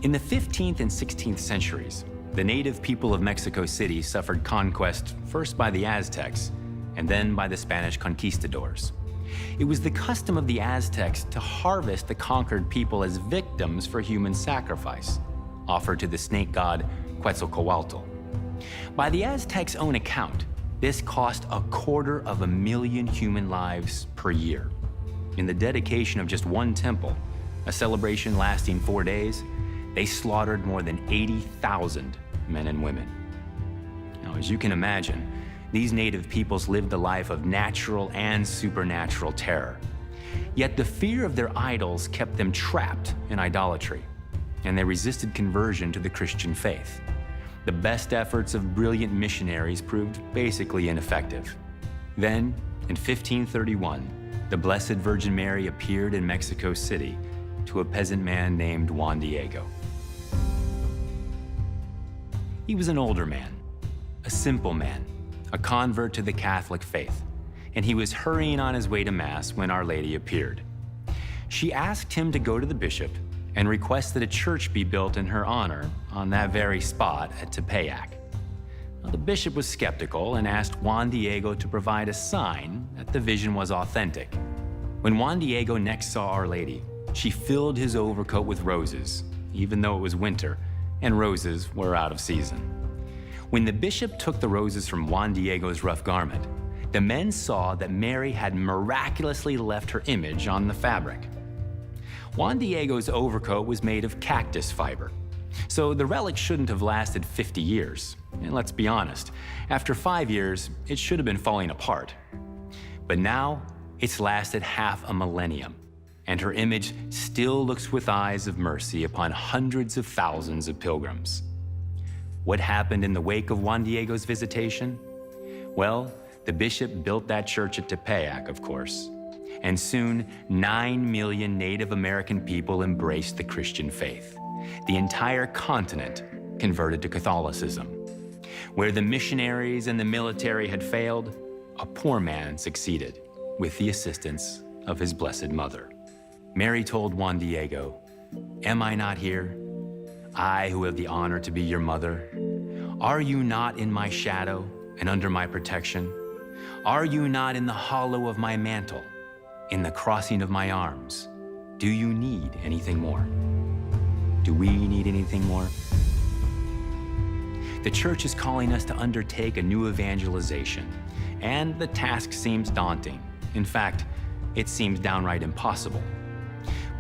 In the 15th and 16th centuries, the native people of Mexico City suffered conquest first by the Aztecs and then by the Spanish conquistadors. It was the custom of the Aztecs to harvest the conquered people as victims for human sacrifice, offered to the snake god Quetzalcoatl. By the Aztecs' own account, this cost 250,000 human lives per year. In the dedication of just one temple, a celebration lasting 4 days, they slaughtered more than 80,000 men and women. Now, as you can imagine, these native peoples lived a life of natural and supernatural terror. Yet the fear of their idols kept them trapped in idolatry, and they resisted conversion to the Christian faith. The best efforts of brilliant missionaries proved basically ineffective. Then, in 1531, the Blessed Virgin Mary appeared in Mexico City to a peasant man named Juan Diego. He was an older man, a simple man, a convert to the Catholic faith, and he was hurrying on his way to Mass when Our Lady appeared. She asked him to go to the bishop and request that a church be built in her honor on that very spot at Tepeyac. Now, the bishop was skeptical and asked Juan Diego to provide a sign that the vision was authentic. When Juan Diego next saw Our Lady, she filled his overcoat with roses, even though it was winter, and roses were out of season. When the bishop took the roses from Juan Diego's rough garment, the men saw that Mary had miraculously left her image on the fabric. Juan Diego's overcoat was made of cactus fiber, so the relic shouldn't have lasted 50 years. And let's be honest, after 5 years, it should have been falling apart. But now, it's lasted half a millennium, and her image still looks with eyes of mercy upon hundreds of thousands of pilgrims. What happened in the wake of Juan Diego's visitation? Well, the bishop built that church at Tepeyac, of course. And soon, 9 million Native American people embraced the Christian faith. The entire continent converted to Catholicism. Where the missionaries and the military had failed, a poor man succeeded with the assistance of his Blessed Mother. Mary told Juan Diego, "Am I not here? I who have the honor to be your mother. Are you not in my shadow and under my protection? Are you not in the hollow of my mantle, in the crossing of my arms? Do you need anything more? Do we need anything more?" The church is calling us to undertake a new evangelization, and the task seems daunting. In fact, it seems downright impossible.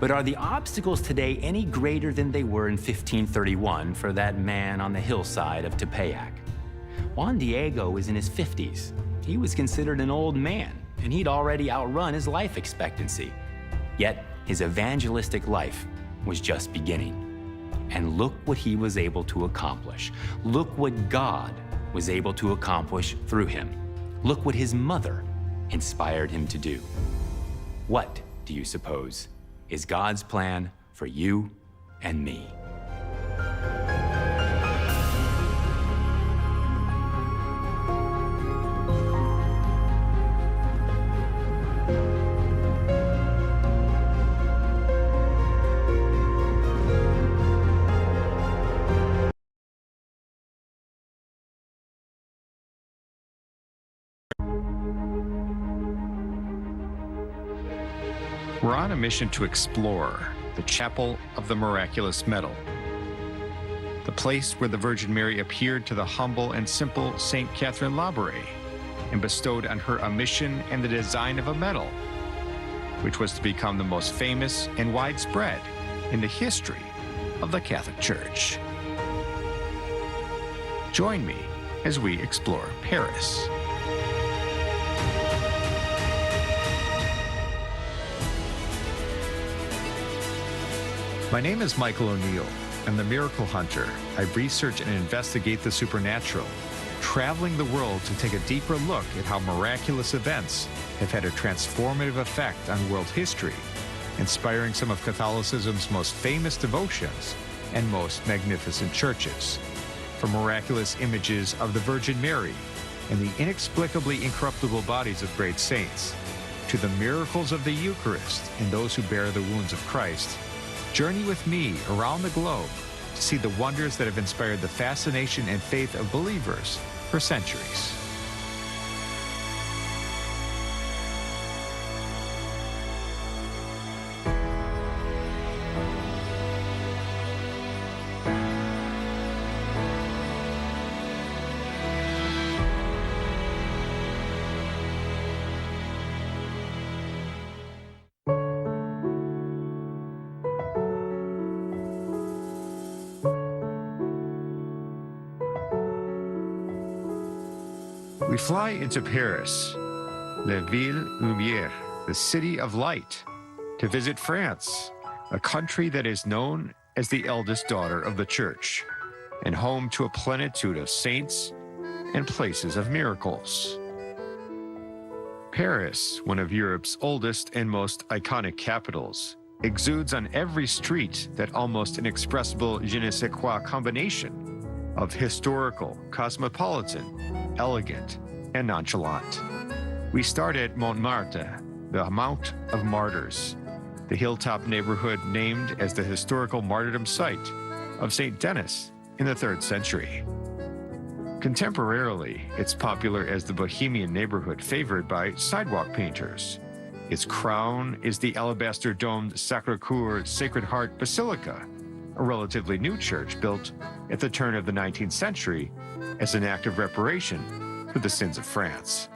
But are the obstacles today any greater than they were in 1531 for that man on the hillside of Tepeyac? Juan Diego was in his 50s. He was considered an old man, and he'd already outrun his life expectancy. Yet his evangelistic life was just beginning. And look what he was able to accomplish. Look what God was able to accomplish through him. Look what his mother inspired him to do. What, do you suppose, is God's plan for you and me? We're on a mission to explore the Chapel of the Miraculous Medal, the place where the Virgin Mary appeared to the humble and simple St. Catherine Labouré and bestowed on her a mission and the design of a medal, which was to become the most famous and widespread in the history of the Catholic Church. Join me as we explore Paris. My name is Michael O'Neill. I'm the Miracle Hunter. I research and investigate the supernatural, traveling the world to take a deeper look at how miraculous events have had a transformative effect on world history, inspiring some of Catholicism's most famous devotions and most magnificent churches. From miraculous images of the Virgin Mary and the inexplicably incorruptible bodies of great saints, to the miracles of the Eucharist and those who bear the wounds of Christ, journey with me around the globe see the wonders that have inspired the fascination and faith of believers for centuries. We fly into Paris, La Ville Lumière, the City of Light, to visit France, a country that is known as the eldest daughter of the Church, and home to a plenitude of saints and places of miracles. Paris, one of Europe's oldest and most iconic capitals, exudes on every street that almost inexpressible je ne sais quoi combination of historical, cosmopolitan, elegant, and nonchalant. We start at Montmartre, the Mount of Martyrs, the hilltop neighborhood named as the historical martyrdom site of St. Denis in the 3rd century. Contemporarily, it's popular as the bohemian neighborhood favored by sidewalk painters. Its crown is the alabaster-domed Sacré-Cœur Sacred Heart Basilica, a relatively new church built at the turn of the 19th century as an act of reparation for the sins of France.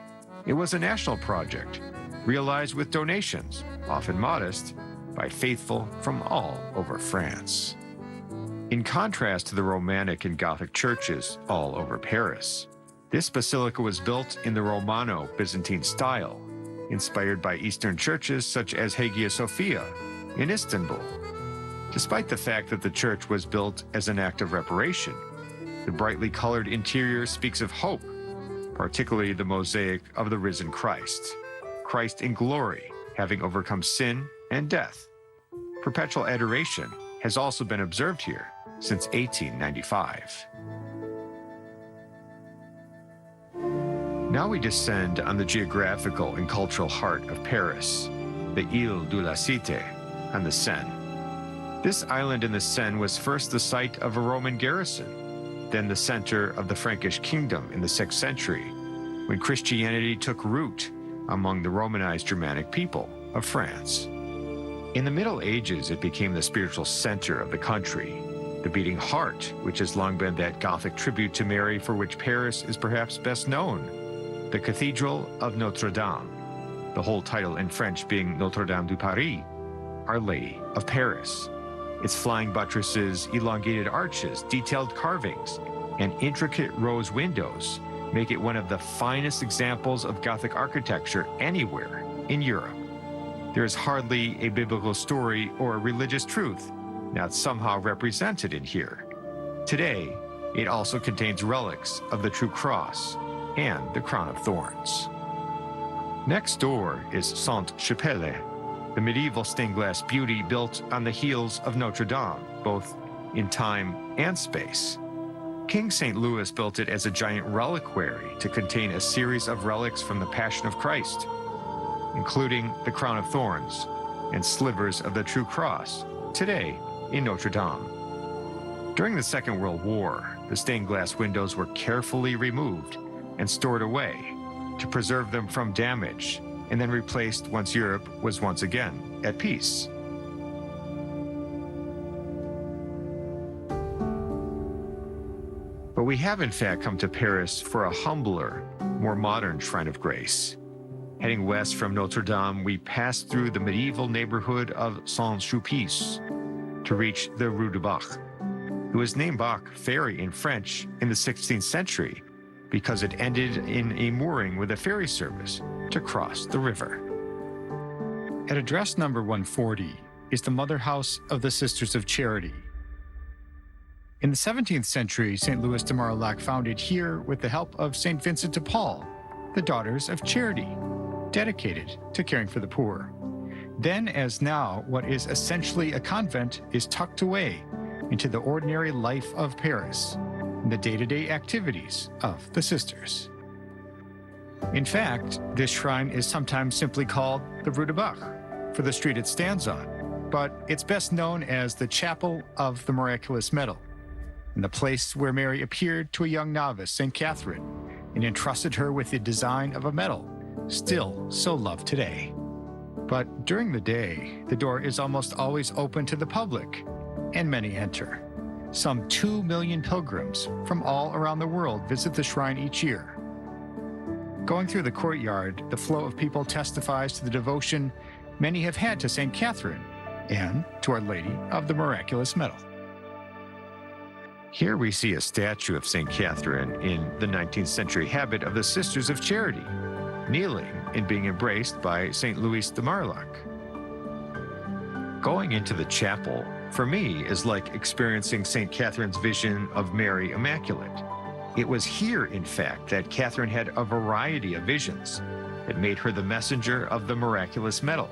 It was a national project, realized with donations, often modest, by faithful from all over France. In contrast to the Romantic and Gothic churches all over Paris, this basilica was built in the Romano-Byzantine style, inspired by Eastern churches such as Hagia Sophia in Istanbul. Despite the fact that the church was built as an act of reparation, the brightly colored interior speaks of hope, particularly the mosaic of the risen Christ, Christ in glory, having overcome sin and death. Perpetual adoration has also been observed here since 1895. Now we descend on the geographical and cultural heart of Paris, the Ile de la Cité, on the Seine. This island in the Seine was first the site of a Roman garrison, then the center of the Frankish kingdom in the 6th century, when Christianity took root among the Romanized Germanic people of France. In the Middle Ages, it became the spiritual center of the country, the beating heart, which has long been that Gothic tribute to Mary for which Paris is perhaps best known, the Cathedral of Notre Dame, the whole title in French being Notre Dame de Paris, Our Lady of Paris. Its flying buttresses, elongated arches, detailed carvings, and intricate rose windows make it one of the finest examples of Gothic architecture anywhere in Europe. There is hardly a biblical story or a religious truth not somehow represented in here. Today, it also contains relics of the true cross and the crown of thorns. Next door is Sainte-Chapelle, the medieval stained glass beauty built on the heels of Notre Dame, both in time and space. King St. Louis built it as a giant reliquary to contain a series of relics from the Passion of Christ, including the crown of thorns and slivers of the true cross, today in Notre Dame. During the Second World War, the stained glass windows were carefully removed and stored away to preserve them from damage, and then replaced once Europe was once again at peace. But we have in fact come to Paris for a humbler, more modern shrine of grace. Heading west from Notre Dame, we pass through the medieval neighborhood of Saint-Sulpice to reach the Rue du Bac. It was named Bac Ferry in French in the 16th century because it ended in a mooring with a ferry service to cross the river. At address number 140 is the mother house of the Sisters of Charity. In the 17th century, St. Louis de Marillac founded here with the help of St. Vincent de Paul, the Daughters of Charity, dedicated to caring for the poor. Then, as now, what is essentially a convent is tucked away into the ordinary life of Paris and the day-to-day activities of the sisters. In fact, this shrine is sometimes simply called the Rue du Bac for the street it stands on, but it's best known as the Chapel of the Miraculous Medal, and the place where Mary appeared to a young novice, St. Catherine, and entrusted her with the design of a medal, still so loved today. But during the day, the door is almost always open to the public, and many enter. Some 2 million pilgrims from all around the world visit the shrine each year. Going through the courtyard, the flow of people testifies to the devotion many have had to St. Catherine and to Our Lady of the Miraculous Medal. Here we see a statue of St. Catherine in the 19th century habit of the Sisters of Charity, kneeling and being embraced by St. Louis de Marillac. Going into the chapel, for me, is like experiencing St. Catherine's vision of Mary Immaculate. It was here, in fact, that Catherine had a variety of visions that made her the messenger of the miraculous medal.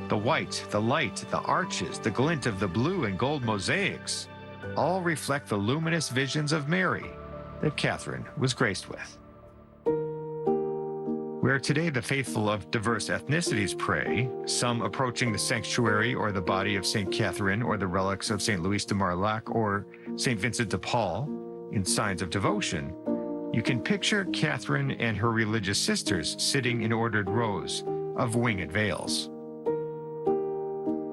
The white, the light, the arches, the glint of the blue and gold mosaics all reflect the luminous visions of Mary that Catherine was graced with. Where today the faithful of diverse ethnicities pray, some approaching the sanctuary or the body of St. Catherine or the relics of St. Louis de Marillac or St. Vincent de Paul in signs of devotion, you can picture Catherine and her religious sisters sitting in ordered rows of winged veils.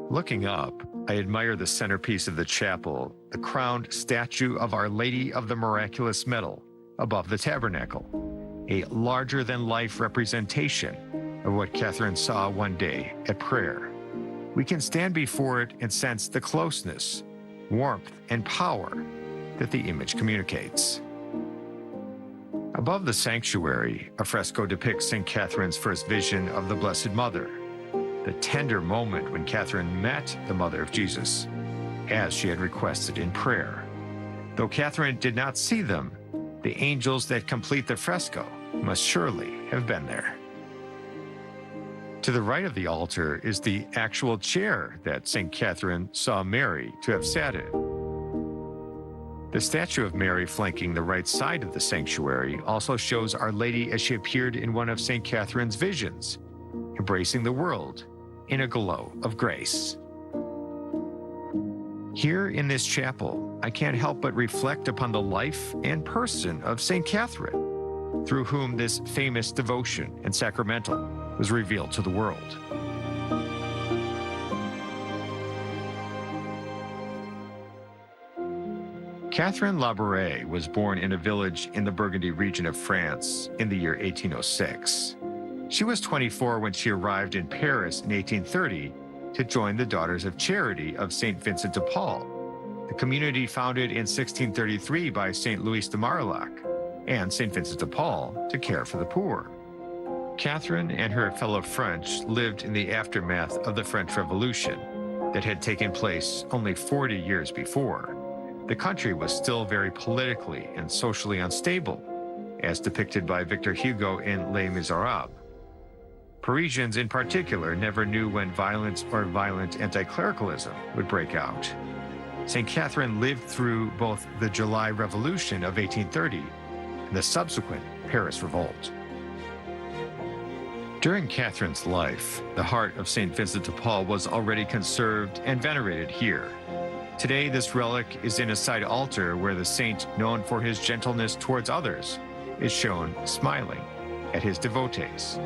Looking up, I admire the centerpiece of the chapel, the crowned statue of Our Lady of the Miraculous Medal above the tabernacle, a larger-than-life representation of what Catherine saw one day at prayer. We can stand before it and sense the closeness, warmth, and power that the image communicates. Above the sanctuary, a fresco depicts St. Catherine's first vision of the Blessed Mother, the tender moment when Catherine met the Mother of Jesus, as she had requested in prayer. Though Catherine did not see them, the angels that complete the fresco must surely have been there. To the right of the altar is the actual chair that St. Catherine saw Mary to have sat in. The statue of Mary flanking the right side of the sanctuary also shows Our Lady as she appeared in one of St. Catherine's visions, embracing the world in a glow of grace. Here in this chapel, I can't help but reflect upon the life and person of St. Catherine, through whom this famous devotion and sacramental was revealed to the world. Catherine Labouré was born in a village in the Burgundy region of France in the year 1806. She was 24 when she arrived in Paris in 1830 to join the Daughters of Charity of St. Vincent de Paul, the community founded in 1633 by St. Louis de Marillac and St. Vincent de Paul to care for the poor. Catherine and her fellow French lived in the aftermath of the French Revolution that had taken place only 40 years before. The country was still very politically and socially unstable, as depicted by Victor Hugo in Les Miserables. Parisians in particular never knew when violence or violent anti-clericalism would break out. St. Catherine lived through both the July Revolution of 1830 and the subsequent Paris Revolt. During Catherine's life, the heart of St. Vincent de Paul was already conserved and venerated here. Today, this relic is in a side altar where the saint, known for his gentleness towards others, is shown smiling at his devotees.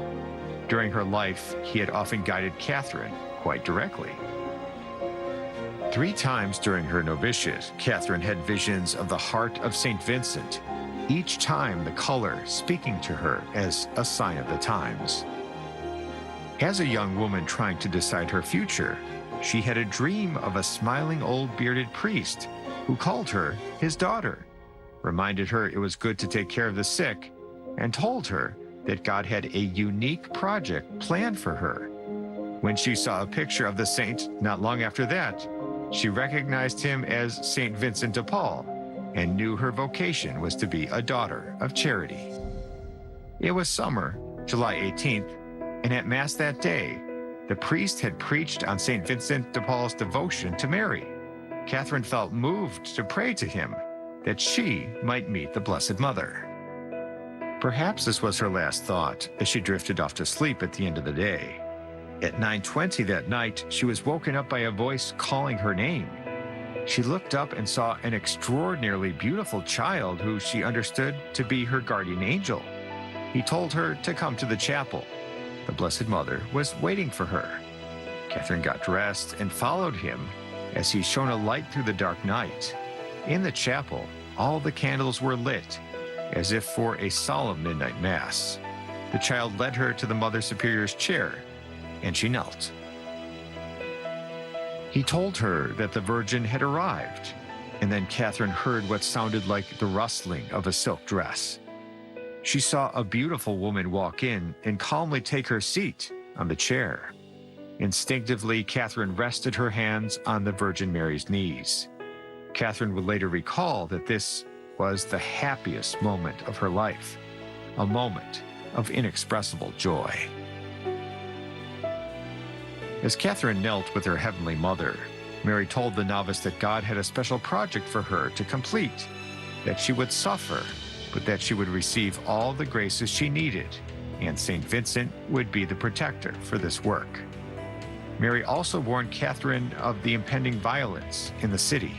During her life, he had often guided Catherine quite directly. 3 times during her novitiate, Catherine had visions of the heart of St. Vincent, each time the color speaking to her as a sign of the times. As a young woman trying to decide her future, she had a dream of a smiling old bearded priest who called her his daughter, reminded her it was good to take care of the sick, and told her that God had a unique project planned for her. When she saw a picture of the saint not long after that, she recognized him as St. Vincent de Paul and knew her vocation was to be a daughter of charity. It was summer, July 18th, and at Mass that day, the priest had preached on St. Vincent de Paul's devotion to Mary. Catherine felt moved to pray to him that she might meet the Blessed Mother. Perhaps this was her last thought as she drifted off to sleep at the end of the day. At 9:20 that night, she was woken up by a voice calling her name. She looked up and saw an extraordinarily beautiful child who she understood to be her guardian angel. He told her to come to the chapel. The Blessed Mother was waiting for her. Catherine got dressed and followed him as he shone a light through the dark night. In the chapel, all the candles were lit, as if for a solemn midnight mass. The child led her to the Mother Superior's chair, and she knelt. He told her that the Virgin had arrived, and then Catherine heard what sounded like the rustling of a silk dress. She saw a beautiful woman walk in and calmly take her seat on the chair. Instinctively, Catherine rested her hands on the Virgin Mary's knees. Catherine would later recall that this was the happiest moment of her life, a moment of inexpressible joy. As Catherine knelt with her Heavenly Mother, Mary told the novice that God had a special project for her to complete, that she would suffer, but that she would receive all the graces she needed, and St. Vincent would be the protector for this work. Mary also warned Catherine of the impending violence in the city.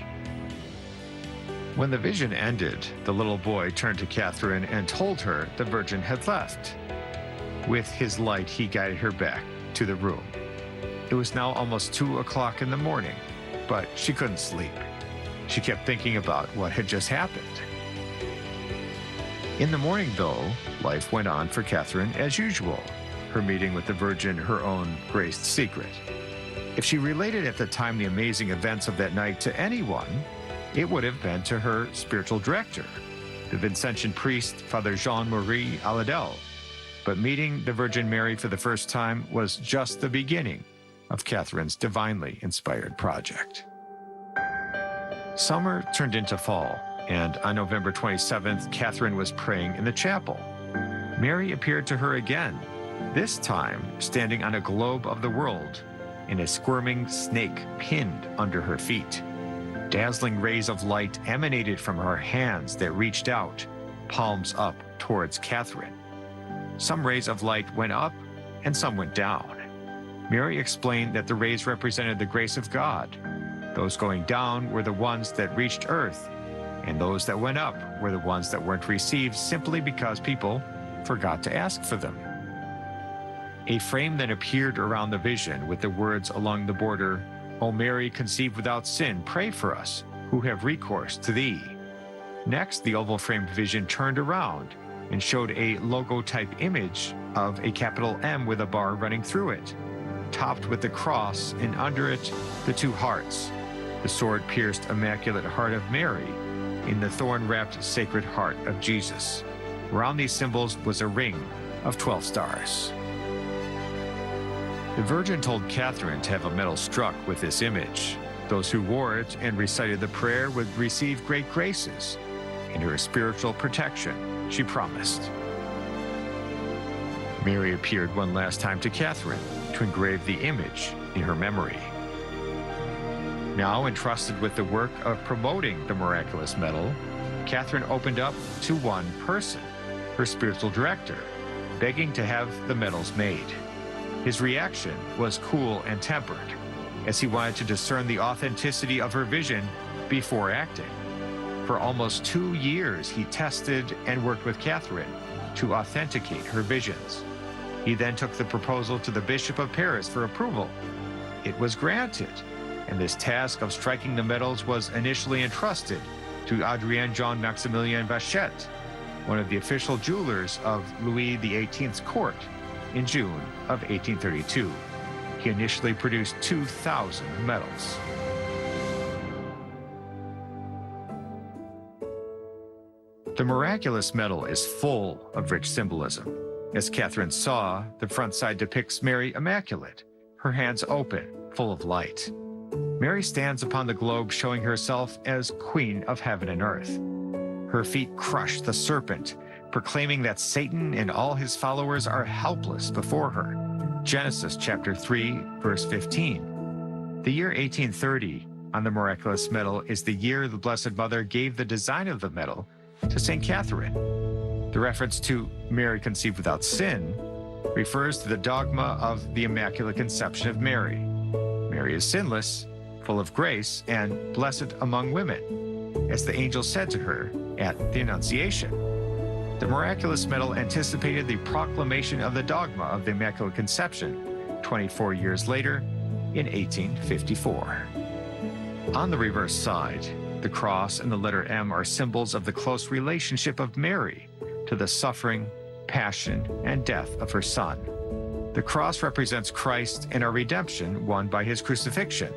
When the vision ended, the little boy turned to Catherine and told her the Virgin had left. With his light, he guided her back to the room. It was now almost 2 o'clock in the morning, but she couldn't sleep. She kept thinking about what had just happened. In the morning, though, life went on for Catherine as usual, her meeting with the Virgin her own graced secret. If she related at the time the amazing events of that night to anyone, it would have been to her spiritual director, the Vincentian priest, Father Jean-Marie Aladel. But meeting the Virgin Mary for the first time was just the beginning of Catherine's divinely inspired project. Summer turned into fall, and on November 27th, Catherine was praying in the chapel. Mary appeared to her again, this time standing on a globe of the world, and a squirming snake pinned under her feet. Dazzling rays of light emanated from her hands that reached out, palms up towards Catherine. Some rays of light went up, and some went down. Mary explained that the rays represented the grace of God. Those going down were the ones that reached earth, and those that went up were the ones that weren't received simply because people forgot to ask for them. A frame then appeared around the vision with the words along the border, "O Mary, conceived without sin, pray for us, who have recourse to thee." Next, the oval-framed vision turned around and showed a logo-type image of a capital M with a bar running through it, topped with the cross, and under it, the two hearts, the sword-pierced Immaculate Heart of Mary in the thorn-wrapped Sacred Heart of Jesus. Around these symbols was a ring of 12 stars. The Virgin told Catherine to have a medal struck with this image. Those who wore it and recited the prayer would receive great graces, and her spiritual protection, she promised. Mary appeared one last time to Catherine to engrave the image in her memory. Now entrusted with the work of promoting the Miraculous medal, Catherine opened up to one person, her spiritual director, begging to have the medals made. His reaction was cool and tempered, as he wanted to discern the authenticity of her vision before acting. For almost 2 years, he tested and worked with Catherine to authenticate her visions. He then took the proposal to the Bishop of Paris for approval. It was granted, and this task of striking the medals was initially entrusted to Adrien Jean-Maximilien Vachette, one of the official jewelers of Louis XVIII's court, in June of 1832. He initially produced 2,000 medals. The Miraculous medal is full of rich symbolism. As Catherine saw, the front side depicts Mary Immaculate, her hands open, full of light. Mary stands upon the globe showing herself as Queen of Heaven and Earth. Her feet crush the serpent, proclaiming that Satan and all his followers are helpless before her. Genesis chapter 3, verse 15. The year 1830 on the Miraculous medal is the year the Blessed Mother gave the design of the medal to St. Catherine. The reference to Mary conceived without sin refers to the dogma of the Immaculate Conception of Mary. Mary is sinless, full of grace and blessed among women, as the angel said to her at the Annunciation. The miraculous medal anticipated the proclamation of the dogma of the Immaculate Conception 24 years later in 1854. On the reverse side, the cross and the letter M are symbols of the close relationship of Mary to the suffering, passion, and death of her Son. The cross represents Christ and our redemption won by his crucifixion,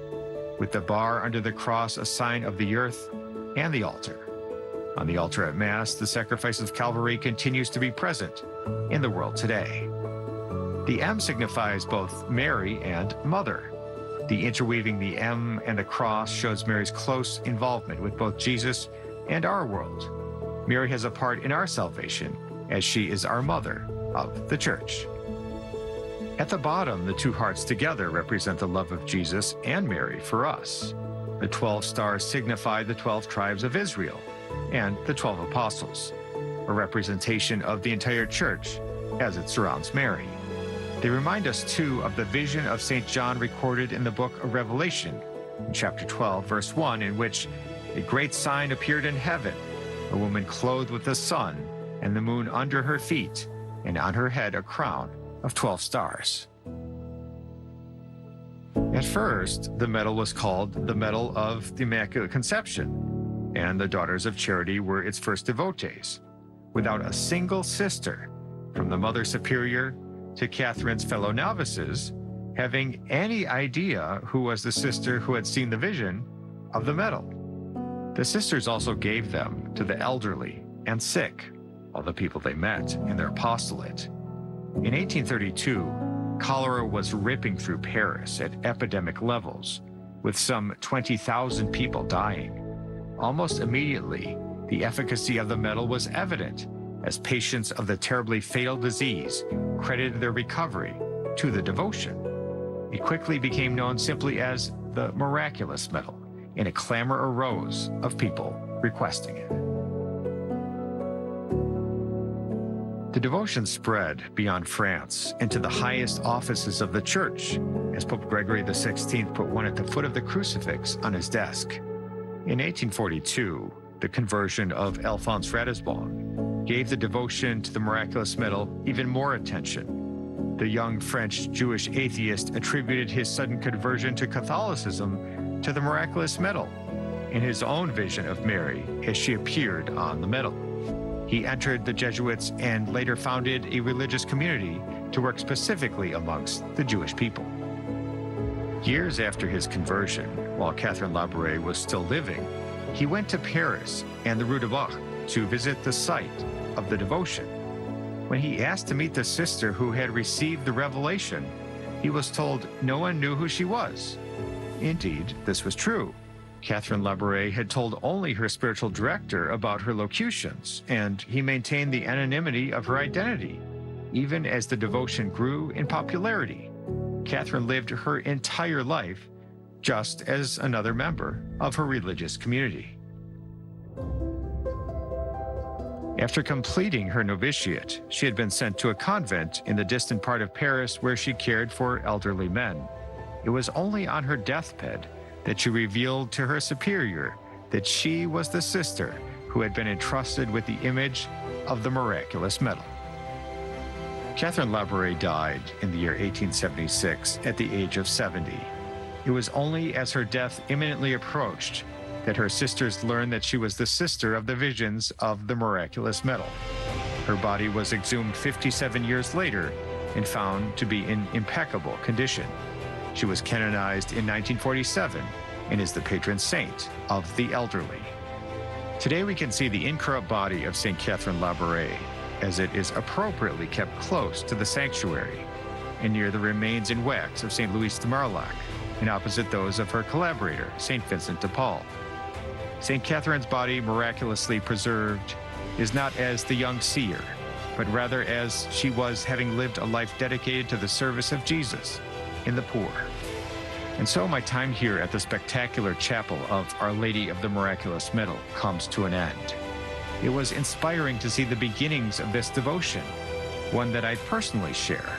with the bar under the cross a sign of the earth and the altar. On the altar at Mass, the sacrifice of Calvary continues to be present in the world today. The M signifies both Mary and Mother. The interweaving the M and the cross shows Mary's close involvement with both Jesus and our world. Mary has a part in our salvation, as she is our mother of the Church. At the bottom, the two hearts together represent the love of Jesus and Mary for us. The 12 stars signify the 12 tribes of Israel and the 12 apostles, a representation of the entire Church as it surrounds Mary. They remind us, too, of the vision of St. John recorded in the book of Revelation, in chapter 12, verse 1, in which a great sign appeared in heaven, a woman clothed with the sun and the moon under her feet, and on her head a crown of 12 stars. At first, the medal was called the Medal of the Immaculate Conception, and the Daughters of Charity were its first devotees, without a single sister, from the Mother Superior to Catherine's fellow novices, having any idea who was the sister who had seen the vision of the medal. The sisters also gave them to the elderly and sick, all the people they met in their apostolate. In 1832, cholera was ripping through Paris at epidemic levels, with some 20,000 people dying. Almost immediately, the efficacy of the medal was evident, as patients of the terribly fatal disease credited their recovery to the devotion. It quickly became known simply as the Miraculous medal, and a clamor arose of people requesting it. The devotion spread beyond France into the highest offices of the Church, as Pope Gregory XVI put one at the foot of the crucifix on his desk. In 1842, the conversion of Alphonse Ratisbonne gave the devotion to the Miraculous medal even more attention. The young French Jewish atheist attributed his sudden conversion to Catholicism to the Miraculous medal in his own vision of Mary as she appeared on the medal. He entered the Jesuits and later founded a religious community to work specifically amongst the Jewish people. Years after his conversion, while Catherine Labouré was still living, he went to Paris and the Rue de Bac to visit the site of the devotion. When he asked to meet the sister who had received the revelation, he was told no one knew who she was. Indeed, this was true. Catherine Labouré had told only her spiritual director about her locutions, and he maintained the anonymity of her identity. Even as the devotion grew in popularity, Catherine lived her entire life just as another member of her religious community. After completing her novitiate, she had been sent to a convent in the distant part of Paris where she cared for elderly men. It was only on her deathbed that she revealed to her superior that she was the sister who had been entrusted with the image of the Miraculous medal. Catherine Labouré died in the year 1876 at the age of 70. It was only as her death imminently approached that her sisters learned that she was the sister of the visions of the Miraculous medal. Her body was exhumed 57 years later and found to be in impeccable condition. She was canonized in 1947 and is the patron saint of the elderly. Today we can see the incorrupt body of St. Catherine Labouré, as it is appropriately kept close to the sanctuary and near the remains in wax of St. Louis de Marillac, and opposite those of her collaborator, St. Vincent de Paul. St. Catherine's body, miraculously preserved, is not as the young seer, but rather as she was, having lived a life dedicated to the service of Jesus in the poor. And so my time here at the spectacular chapel of Our Lady of the Miraculous Medal comes to an end. It was inspiring to see the beginnings of this devotion, one that I personally share.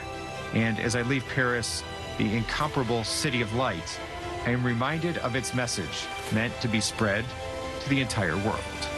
And as I leave Paris, the incomparable city of light, I am reminded of its message, meant to be spread to the entire world.